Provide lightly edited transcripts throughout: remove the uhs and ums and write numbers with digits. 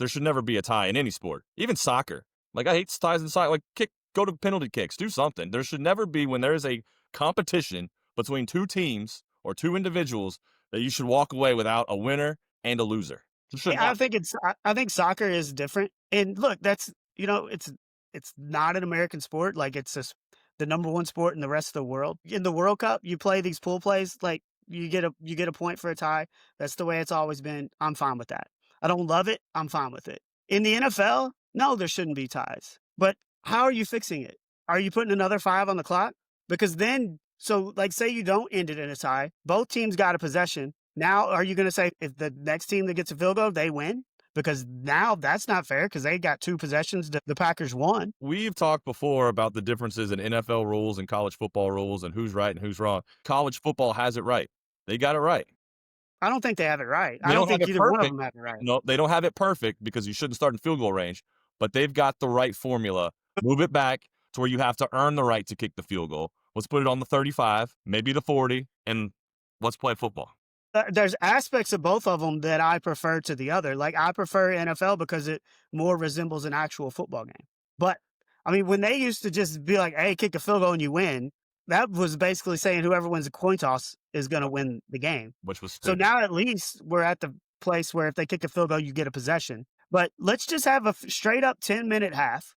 there should never be a tie in any sport, even soccer. Like, I hate ties in soccer. Like, go to penalty kicks, do something. There should never be, when there is a competition between two teams or two individuals, that you should walk away without a winner and a loser. It should I not. think I think soccer is different. And look, that's it's not an American sport. Like it's just the number one sport in the rest of the world. In the World Cup, you play these pool plays, like you get a point for a tie. That's the way it's always been. I'm fine with that. I don't love it. I'm fine with it. In the NFL, no, there shouldn't be ties. But how are you fixing it? Are you putting another 5 on the clock? Because then, so like say you don't end it in a tie, both teams got a possession. Now, are you going to say if the next team that gets a field goal, they win? Because now that's not fair because they got 2 possessions. The Packers won. We've talked before about the differences in NFL rules and college football rules and who's right and who's wrong. College football has it right. They got it right. I don't think they have it right. I They don't don't have think it either one of perfect. them have it right. No, they don't have it perfect because you shouldn't start in field goal range, but they've got the right formula. Move it back to where you have to earn the right to kick the field goal. Let's put it on the 35, maybe the 40, and let's play football. There's aspects of both of them that I prefer to the other. Like I prefer NFL because it more resembles an actual football game. But I mean, when they used to just be like, "Hey, kick a field goal and you win," that was basically saying whoever wins the coin toss is going to win the game. Which was So stupid. now at least we're at the place where if they kick a field goal, you get a possession. But let's just have a straight up 10-minute half.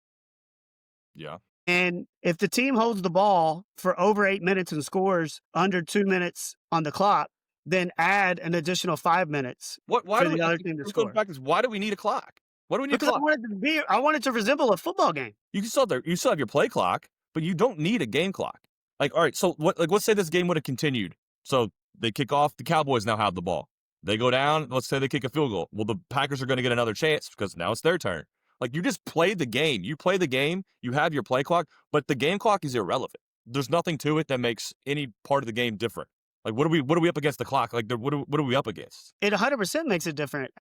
Yeah. And if the team holds the ball for over 8 minutes and scores under 2 minutes on the clock, then add an additional 5 minutes Why for do we the other team to let's go score. back to this. Why do we need a clock? Why do we need a Because clock? I want it to resemble a football game. You still have your play clock, but you don't need a game clock. Like, all right, so let's say this game would have continued. So they kick off, the Cowboys now have the ball. They go down, let's say they kick a field goal. Well, the Packers are going to get another chance because now it's their turn. Like, you just play the game. You play the game, you have your play clock, but the game clock is irrelevant. There's nothing to it that makes any part of the game different. Like, what are we up against the clock? Like, what are we up against? It 100% makes it different.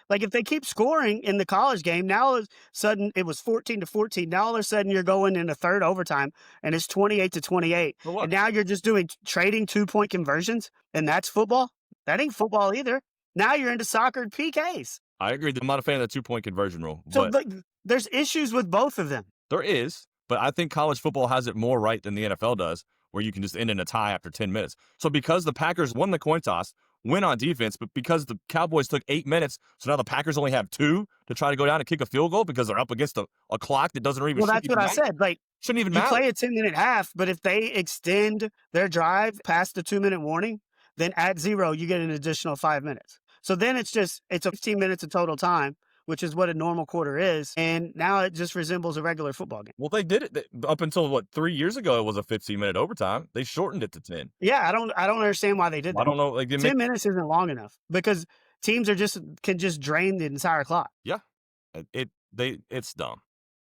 Like if they keep scoring in the college game, now all of a sudden it was 14-14. Now all of a sudden you're going in a third overtime and it's 28-28. For what? And now you're just doing trading 2-point conversions and that's football. That ain't football either. Now you're into soccer and PKs. I agree. I'm not a fan of the 2-point conversion rule, So but like, there's issues with both of them. there is. But I think college football has it more right than the NFL does, where you can just end in a tie after 10 minutes. So because the Packers won the coin toss, win on defense, but because the Cowboys took 8 minutes, so now the Packers only have 2 to try to go down and kick a field goal because they're up against a clock that doesn't even Well, that's shouldn't what even I matter. said. Like Shouldn't even you matter. play a 10-minute half, but if they extend their drive past the 2-minute warning, then at 0, you get an additional 5 minutes. So then it's a 15 minutes of total time, which is what a normal quarter is. And now it just resembles a regular football game. Well, they did it up until 3 years ago. It was a 15-minute overtime. They shortened it to 10. Yeah, I don't understand why they did I that. don't know. Like, 10 minutes isn't long enough because teams can just drain the entire clock. yeah, it's dumb.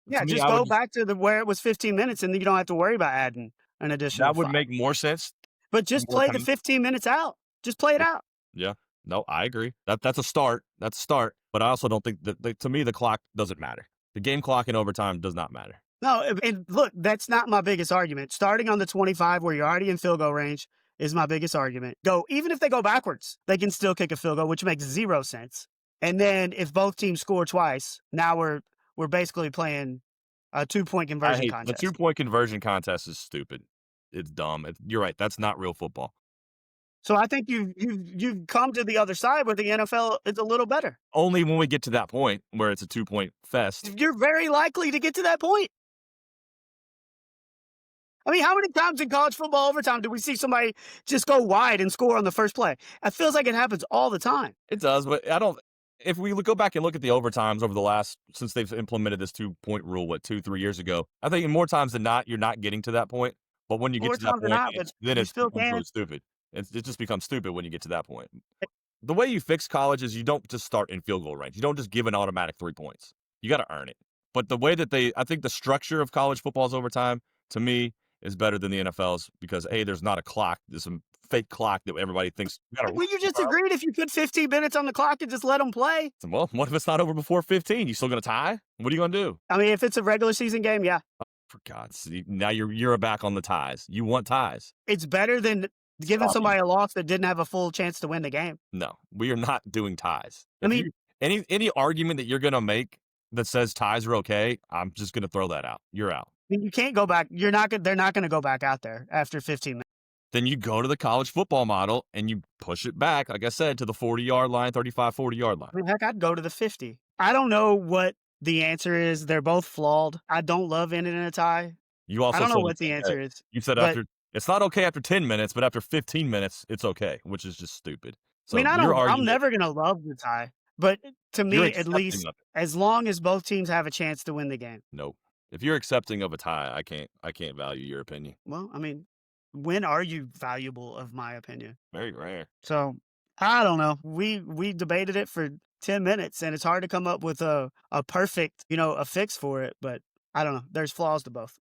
Yeah, To me, just go back to where it was 15 minutes and then you don't have to worry about adding an additional that would 5. make more sense. But just More play the time. 15 minutes out. Just play it out. Yeah. No, I agree. That's a start. That's a start. But I also don't think that to me, the clock doesn't matter. The game clock in overtime does not matter. No, and look, that's not my biggest argument. Starting on the 25 where you're already in field goal range is my biggest argument. Even if they go backwards, they can still kick a field goal, which makes 0 sense. And then if both teams score twice, now we're basically playing a 2-point conversion The contest. 2-point conversion contest is stupid. It's dumb. You're right. That's not real football. So I think you've come to the other side where the NFL is a little better. Only when we get to that point where it's a 2-point fest. You're very likely to get to that point. I mean, how many times in college football overtime do we see somebody just go wide and score on the first play? It feels like it happens all the time. It does, but I don't. If we go back and look at the overtimes over the last, since they've implemented this 2-point rule, 2-3 years ago, I think more times than not, you're not getting to that point. But when you get More to that times than point, not, but then you it still becomes can. really stupid. It just becomes stupid when you get to that point. The way you fix college is you don't just start in field goal range. You don't just give an automatic 3 points. You got to earn it. But the way that I think the structure of college football's overtime, to me, is better than the NFL's because, A, there's not a clock. There's some fake clock that everybody thinks. Well, you just agreed if you put 15 minutes on the clock and just let them play. Well, what if it's not over before 15? You still going to tie? What are you going to do? I mean, if it's a regular season game, yeah. For God's sake, now you're back on the ties. You want ties. It's better than giving Stop somebody a loss that didn't have a full chance to win the game. No, we are not doing ties. I mean, Any argument that you're gonna make that says ties are okay, I'm just gonna throw that out. You're out. I mean, you can't go back. You're not. They're not going to go back out there after 15 minutes. Then you go to the college football model and you push it back, like I said, to the 40-yard line, 35, 40-yard line. I mean, heck, I'd go to the 50. I don't know what the answer is. They're both flawed. I don't love ending in a tie. You I also don't know said what it's the okay. answer is, You said but after it's not okay after 10 minutes, but after 15 minutes, it's okay, which is just stupid. I mean, So your I'm argument, never gonna love the tie, but to you're me, at accepting least, of it. as long as both teams have a chance to win the game. Nope. If you're accepting of a tie, I can't value your opinion. Well, I mean, when are you valuable of my opinion? Very rare. So, I don't know. We debated it for 10 minutes, and it's hard to come up with a perfect, a fix for it, but I don't know. There's flaws to both.